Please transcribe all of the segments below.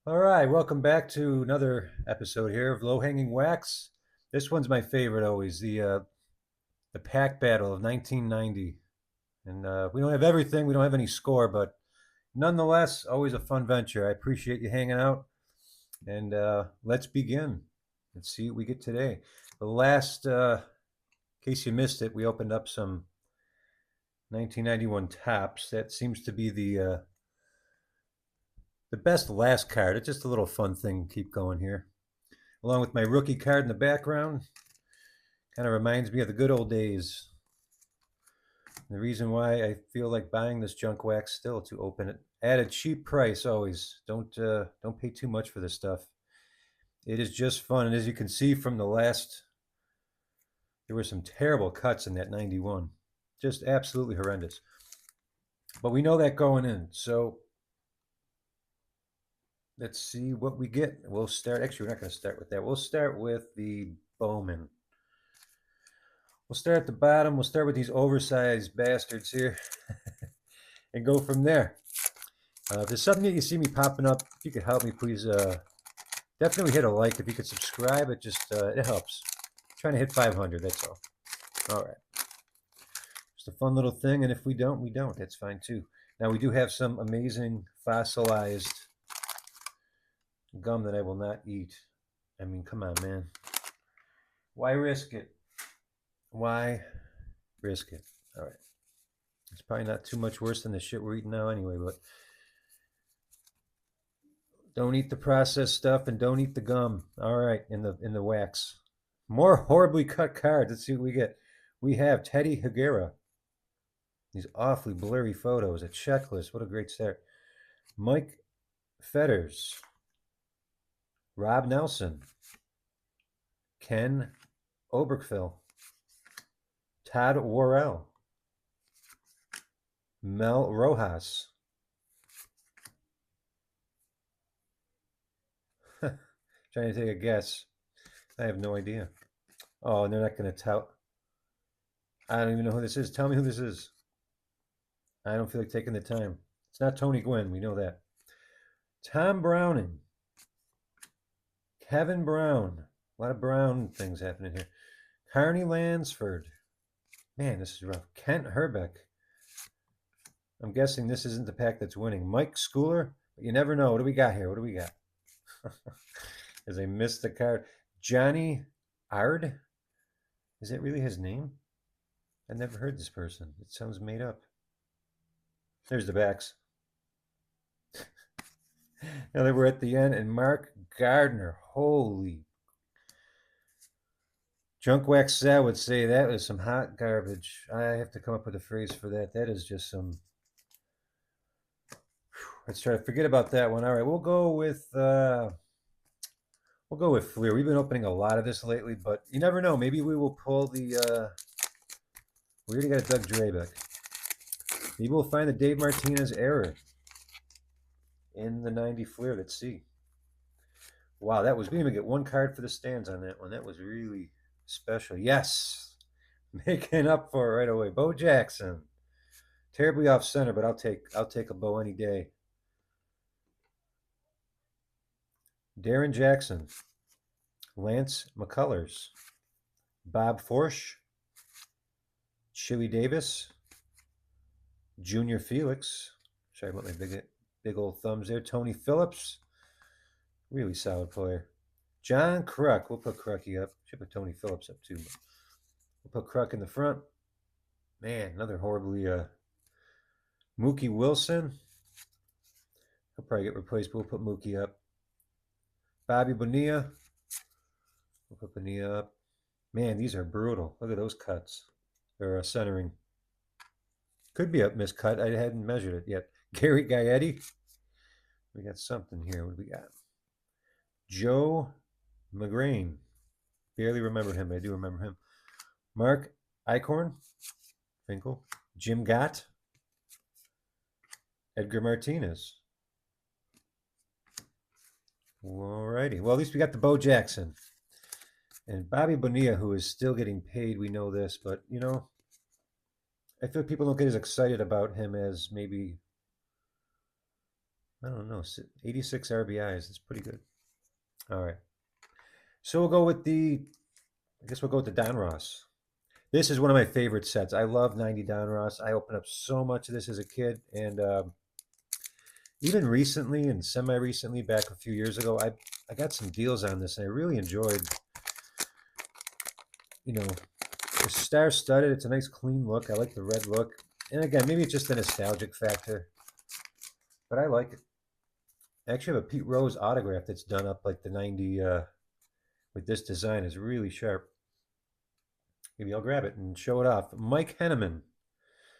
All right, welcome back to another episode here of Low Hanging Wax. This one's my favorite always, the pack battle of 1990. And we don't have everything, we don't have any score, but nonetheless, always a fun venture. I appreciate you hanging out, and let's begin. Let's see what we get today. The last, in case you missed it, we opened up some 1991 tops. That seems to be the best last card. It's just a little fun thing to keep going here, along with my rookie card in the background. Kind of reminds me of the good old days. The reason why I feel like buying this junk wax still to open it at a cheap price always. Don't pay too much for this stuff. It is just fun, and as you can see from the last, there were some terrible cuts in that 91, just absolutely horrendous. But we know that going in, so let's see what we get. We'll start. Actually, we're not going to start with that. We'll start with the Bowman. We'll start at the bottom. We'll start with these oversized bastards here and go from there. If there's something that you see me popping up, if you could help me, please definitely hit a like. If you could subscribe, it helps. I'm trying to hit 500, that's all. All right. Just a fun little thing, and if we don't, we don't. That's fine too. Now, we do have some amazing fossilized gum that I will not eat. I mean, come on, man. Why risk it? Why risk it? All right. It's probably not too much worse than the shit we're eating now anyway, but don't eat the processed stuff and don't eat the gum. All right, in the wax. More horribly cut cards. Let's see what we get. We have Teddy Higuera. These awfully blurry photos. A checklist. What a great start. Mike Fetters. Rob Nelson. Ken Oberkville. Todd Worrell. Mel Rojas. Trying to take a guess. I have no idea. Oh, and they're not going to tell. I don't even know who this is. Tell me who this is. I don't feel like taking the time. It's not Tony Gwynn. We know that. Tom Browning. Kevin Brown. A lot of Brown things happening here. Carney Lansford. Man, this is rough. Kent Herbeck. I'm guessing this isn't the pack that's winning. Mike Schooler. But you never know. What do we got here? What do we got? As I missed the card. Johnny Ard. Is that really his name? I've never heard this person. It sounds made up. There's the backs. Now that we're at the end, and Mark Gardner. Holy. Junk Wax Sal would say that was some hot garbage. I have to come up with a phrase for that. That is just some. Let's try to forget about that one. All right, we'll go with Fleer. We've been opening a lot of this lately, but you never know. Maybe we will pull the. We already got a Doug Drabeck. Maybe we'll find the Dave Martinez error in the 90 Fleer. Let's see. Wow, that was. We didn't even get one card for the stands on that one. That was really special. Yes, making up for it right away. Bo Jackson, terribly off center, but I'll take a Bo any day. Darren Jackson, Lance McCullers, Bob Forsch, Chili Davis, Junior Felix. Sorry about my big old thumbs there. Tony Phillips, really solid player. John Kruk. We'll put Krucky up. Should put Tony Phillips up too. We'll put Kruk in the front. Man, another horribly Mookie Wilson. He'll probably get replaced, but we'll put Mookie up. Bobby Bonilla. We'll put Bonilla up. Man, these are brutal. Look at those cuts. They're centering. Could be a miscut. I hadn't measured it yet. Gary Gaetti. We got something here. What do we got? Joe McGrain. Barely remember him. I do remember him. Mark Eichhorn. Finkel. Jim Gott. Edgar Martinez. Alrighty. Well, at least we got the Bo Jackson. And Bobby Bonilla, who is still getting paid, we know this, but you know, I feel people don't get as excited about him as maybe I don't know, 86 RBIs. That's pretty good. All right. So we'll go with I guess we'll go with the Donruss. This is one of my favorite sets. I love 90 Donruss. I opened up so much of this as a kid. And even recently and semi-recently, back a few years ago, I got some deals on this. And I really enjoyed, you know, it's star-studded. It's a nice clean look. I like the red look. And again, maybe it's just a nostalgic factor. But I like it. I actually have a Pete Rose autograph that's done up like the 90 with this design. Is really sharp. Maybe I'll grab it and show it off. Mike Henneman.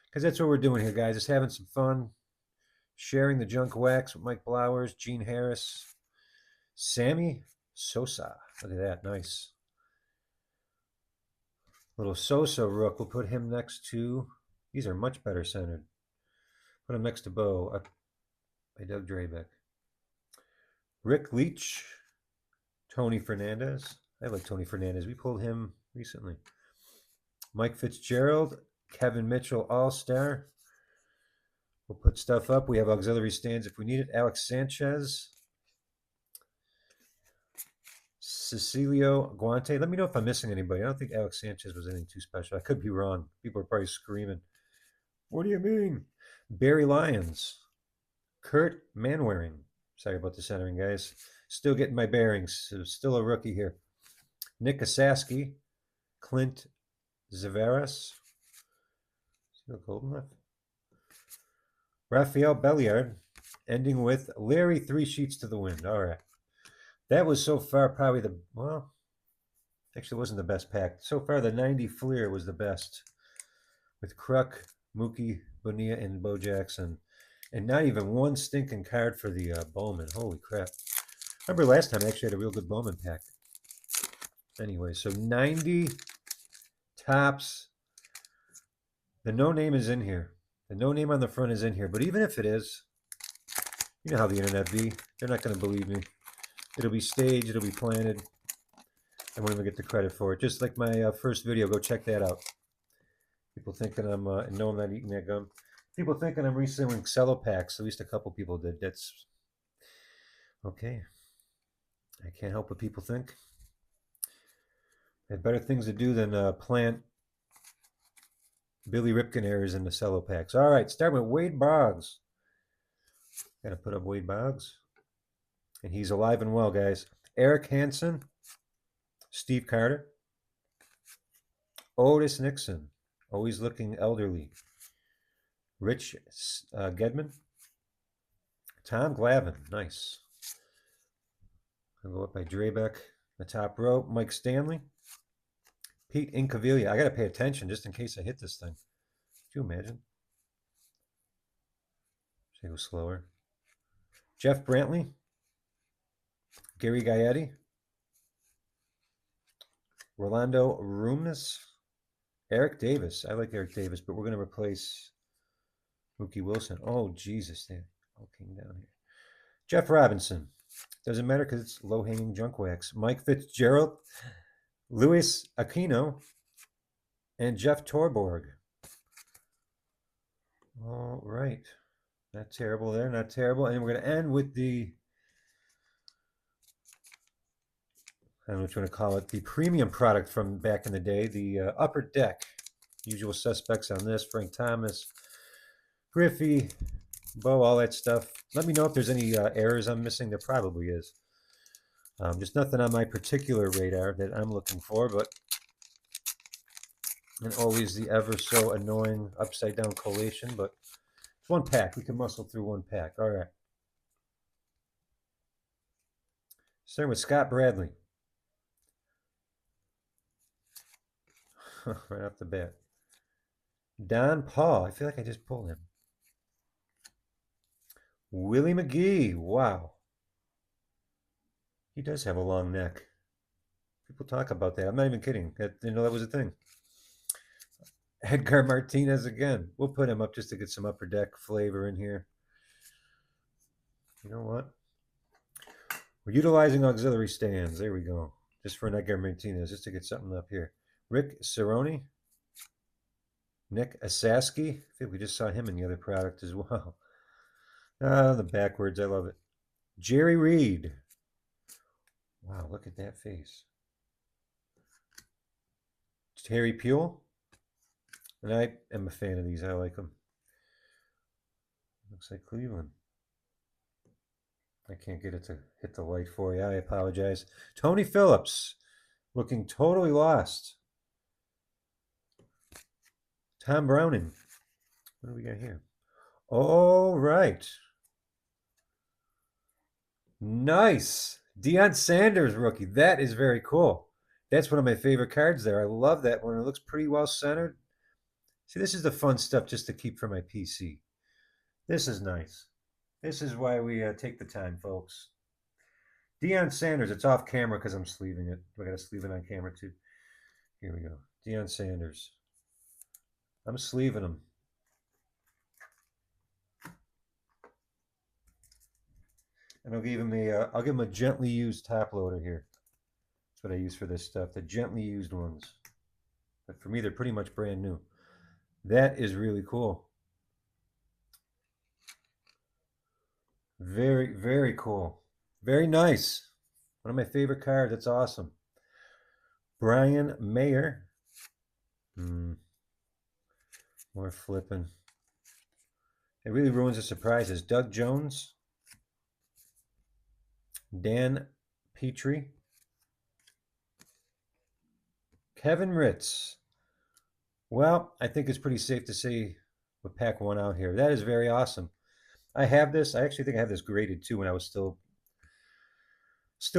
Because that's what we're doing here, guys. Just having some fun. Sharing the junk wax with Mike Blowers, Gene Harris, Sammy Sosa. Look at that. Nice. Little Sosa Rook. We'll put him next to. These are much better centered. Put him next to Bo by Doug Drabeck. Rick Leach. Tony Fernandez. I like Tony Fernandez. We pulled him recently. Mike Fitzgerald. Kevin Mitchell All-Star. We'll put stuff up. We have auxiliary stands if we need it. Alex Sanchez. Cecilio Guante. Let me know if I'm missing anybody. I don't think Alex Sanchez was anything too special. I could be wrong. People are probably screaming. What do you mean? Barry Lyons. Kurt Manwaring. Sorry about the centering, guys. Still getting my bearings. Still a rookie here. Nick Asaski. Clint Zveras. Still golden left. Rafael Belliard. Ending with Larry 3 sheets to the wind. All right. That was so far probably actually wasn't the best pack. So far, the 90 Fleer was the best. With Kruk, Mookie, Bonilla, and Bo Jackson. And not even one stinking card for the Bowman. Holy crap. Remember last time I actually had a real good Bowman pack. Anyway, so 90 Topps. The no name is in here. The no name on the front is in here. But even if it is, you know how the internet be. They're not going to believe me. It'll be staged. It'll be planted. I won't even get the credit for it. Just like my first video. Go check that out. People thinking I'm, no, I'm not eating that gum. People thinking I'm reselling cello packs. At least a couple people did. That's okay. I can't help what people think. I have better things to do than plant Billy Ripken errors in the cello packs. All right, start with Wade Boggs. Got to put up Wade Boggs. And he's alive and well, guys. Eric Hansen. Steve Carter. Otis Nixon. Always looking elderly. Rich Gedman. Tom Glavine. Nice. I'll go up by Drabeck. The top row. Mike Stanley. Pete Incaviglia. I got to pay attention just in case I hit this thing. Could you imagine? Should I go slower? Jeff Brantley. Gary Gaetti. Rolando Rumes. Eric Davis. I like Eric Davis, but we're going to replace Mookie Wilson. Oh, Jesus. They all came down here. Jeff Robinson. Doesn't matter because it's low-hanging junk wax. Mike Fitzgerald. Luis Aquino. And Jeff Torborg. All right. Not terrible there. Not terrible. And we're going to end with I don't know what you want to call it, the premium product from back in the day, the Upper Deck. Usual suspects on this, Frank Thomas, Griffey, Bo, all that stuff. Let me know if there's any errors I'm missing. There probably is. Just nothing on my particular radar that I'm looking for, but and always the ever so annoying upside down collation, but it's one pack. We can muscle through one pack. All right. Starting with Scott Bradley. Right off the bat. Don Paul. I feel like I just pulled him. Willie McGee. Wow. He does have a long neck. People talk about that. I'm not even kidding. That was a thing. Edgar Martinez again. We'll put him up just to get some Upper Deck flavor in here. You know what? We're utilizing auxiliary stands. There we go. Just for an Edgar Martinez, just to get something up here. Rick Cerrone. Nick Asaski. I think we just saw him in the other product as well. Ah, the backwards. I love it. Jerry Reed. Wow, look at that face. Terry Pule. And I am a fan of these. I like them. Looks like Cleveland. I can't get it to hit the light for you. I apologize. Tony Phillips. Looking totally lost. Tom Browning. What do we got here? All right. Nice. Deion Sanders rookie. That is very cool. That's one of my favorite cards there. I love that one. It looks pretty well centered. See, this is the fun stuff just to keep for my PC. This is nice. This is why we take the time, folks. Deion Sanders. It's off camera because I'm sleeving it. I got to sleeve it on camera too. Here we go. Deion Sanders. I'm sleeving him. And I'll give him a gently used top loader here. That's what I use for this stuff, the gently used ones. But for me, they're pretty much brand new. That is really cool. Very, very cool. Very nice. One of my favorite cards. That's awesome. Brian Mayer. More flipping. It really ruins the surprises. Doug Jones. Dan Petrie. Kevin Ritz. Well, I think it's pretty safe to say we'll pack one out here. That is very awesome. I have this. I actually think I have this graded too when I was still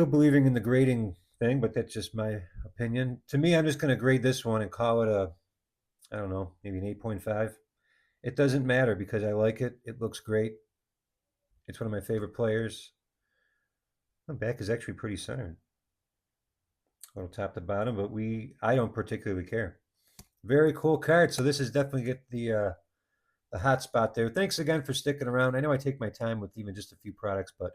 believing in the grading thing, but that's just my opinion. To me, I'm just going to grade this one and call it a, I don't know, maybe an 8.5. It doesn't matter because I like it. It looks great. It's one of my favorite players. The back is actually pretty centered. A little top to bottom, but I don't particularly care. Very cool card. So this is definitely get the hot spot there. Thanks again for sticking around. I know I take my time with even just a few products, but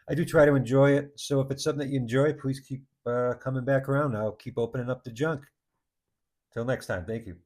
I do try to enjoy it. So if it's something that you enjoy, please keep coming back around. I'll keep opening up the junk. Till next time, thank you.